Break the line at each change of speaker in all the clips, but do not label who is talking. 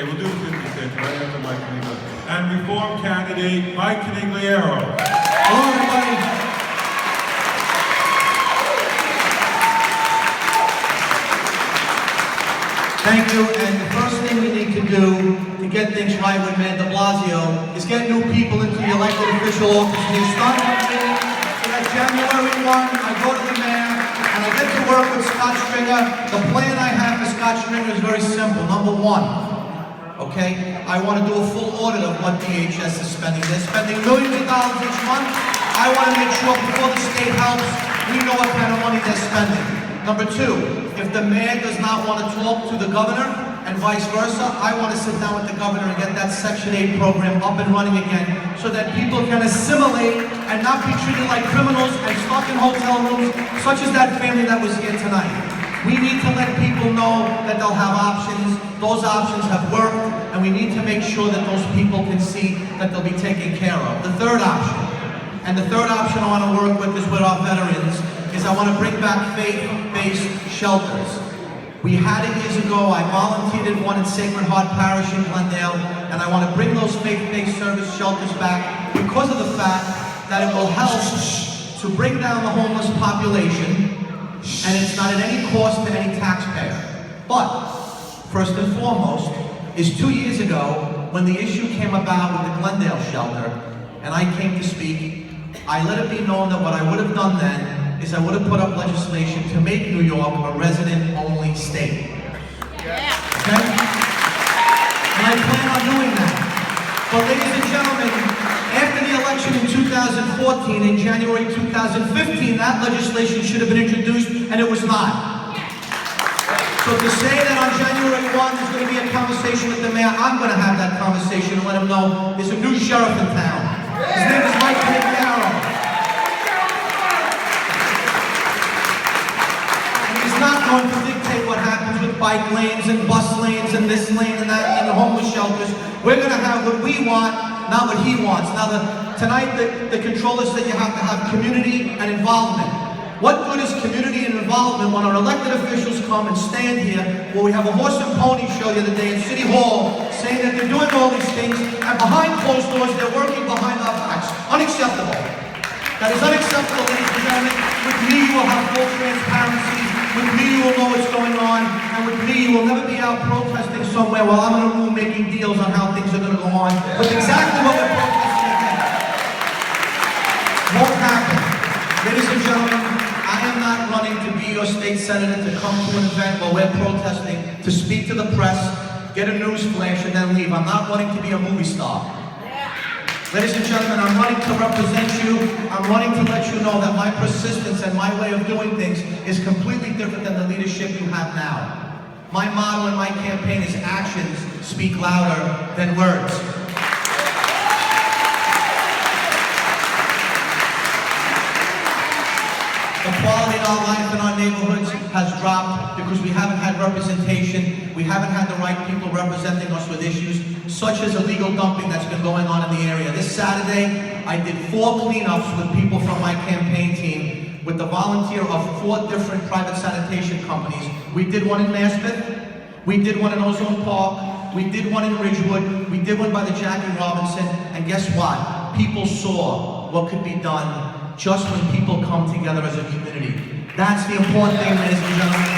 Okay, we'll do the 50 right after Mike Conigliaro. And Reform candidate Mike Conigliaro.
Hello, everybody. Thank you, and the first thing we need to do to get things right with Mayor de Blasio is get new people into the elected official office. And you start with me, so that January 1, I go to the mayor, and I get to work with Scott Stringer. The plan I have for Scott Stringer is very simple. Number one, okay, I want to do a full audit of what DHS is spending. They're spending millions of dollars each month. I want to make sure before the state helps, we know what kind of money they're spending. Number two, if the mayor does not want to talk to the governor and vice versa, I want to sit down with the governor and get that Section 8 program up and running again so that people can assimilate and not be treated like criminals and stuck in hotel rooms, such as that family that was here tonight. We need to let people know that they'll have options. Those options have worked, and we need to make sure that those people can see that they'll be taken care of. The third option, and the third option I want to work with is with our veterans, is I want to bring back faith-based shelters. We had it years ago. I volunteered in one in Sacred Heart Parish in Glendale, and I want to bring those faith-based service shelters back because of the fact that it will help to bring down the homeless population, and it's not at any cost to any taxpayer. But, first and foremost, is 2 years ago, when the issue came about with the Glendale shelter, and I came to speak, I let it be known that what I would have done then is I would have put up legislation to make New York a resident-only state. Okay? And I plan on doing that. But ladies and gentlemen, after the election in 2014, in January 2015, that legislation should have been introduced, and it was not. So to say that on January 1 there's going to be a conversation with the mayor, I'm going to have that conversation and let him know there's a new sheriff in town. His name is Mike Conigliaro. Not going to dictate what happens with bike lanes and bus lanes and this lane and that and the homeless shelters. We're going to have what we want, not what he wants. Now, tonight the controller said you have to have community and involvement. What good is community and involvement when our elected officials come and stand here where we have a horse and pony show the other day in City Hall saying that they're doing all these things and behind closed doors they're working behind our backs? Unacceptable. That is unacceptable, ladies and gentlemen. With me, you will have full transparency. With me, you will know what's going on. And with me, you will never be out protesting somewhere while I'm in a room making deals on how things are going to go on. With exactly what we're protesting against. Won't happen. Ladies and gentlemen, I am not running to be your state senator to come to an event while we're protesting, to speak to the press, get a news flash, and then leave. I'm not running to be a movie star. Ladies and gentlemen, I'm running to represent you. I'm running to let you know that my persistence and my way of doing things is completely different than the leadership you have now. My motto in my campaign is actions speak louder than words. The quality in our life in our neighborhoods has dropped because we haven't had representation. We haven't had the right people representing us with issues such as illegal dumping that's been going on in the area. This Saturday, I did 4 cleanups with people from my campaign team with the volunteer of 4 different private sanitation companies. We did one in Maspeth, we did one in Ozone Park, we did one in Ridgewood, we did one by the Jackie Robinson, and guess what? People saw what could be done just when people come together as a community. That's the important thing, ladies and gentlemen.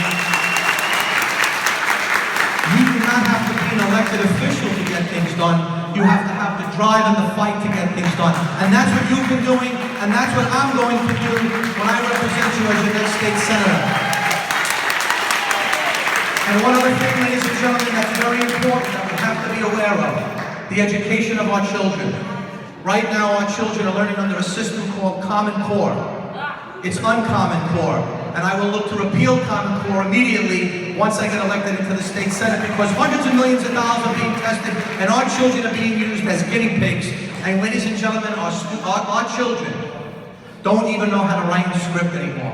You do not have to be an elected official to get things done. You have to have the drive and the fight to get things done. And that's what you've been doing, and that's what I'm going to do when I represent you as your next state senator. And one other thing, ladies and gentlemen, that's very important that we have to be aware of, the education of our children. Right now, our children are learning under a system called Common Core. It's Uncommon Core. And I will look to repeal Common Core immediately once I get elected into the state senate, because hundreds of millions of dollars are being tested and our children are being used as guinea pigs. And ladies and gentlemen, our children don't even know how to write a script anymore.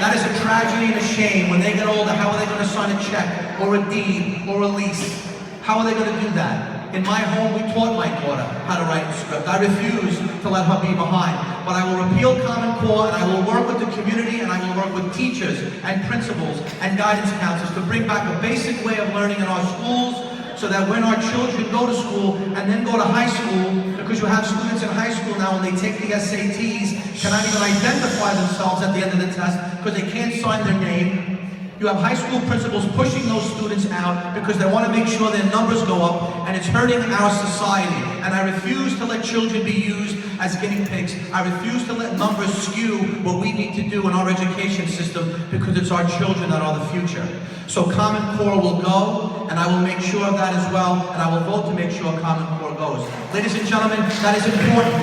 That is a tragedy and a shame. When they get older, how are they going to sign a check or a deed or a lease? How are they going to do that? In my home, we taught my daughter how to write a script. I refuse to let her be behind. But I will repeal Common Core, and I will work with the community, and I will work with teachers and principals and guidance counselors to bring back a basic way of learning in our schools so that when our children go to school and then go to high school, because you have students in high school now, when they take the SATs, cannot even identify themselves at the end of the test because they can't sign their name. You have high school principals pushing those students out because they want to make sure their numbers go up, and it's hurting our society. And I refuse to let children be used as guinea pigs. I refuse to let numbers skew what we need to do in our education system, because it's our children that are the future. So Common Core will go, and I will make sure of that as well, and I will vote to make sure Common Core goes. Ladies and gentlemen, that is important.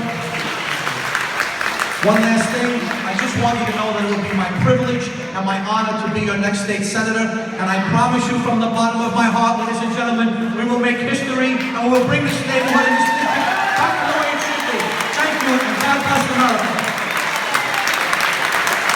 One last thing, I just want you to know that it will be my privilege and my honor to be your next state senator, and I promise you from the bottom of my heart, ladies and gentlemen, we will make history and we will bring this neighborhood and this district back to the way it should be. Thank you, and God bless America.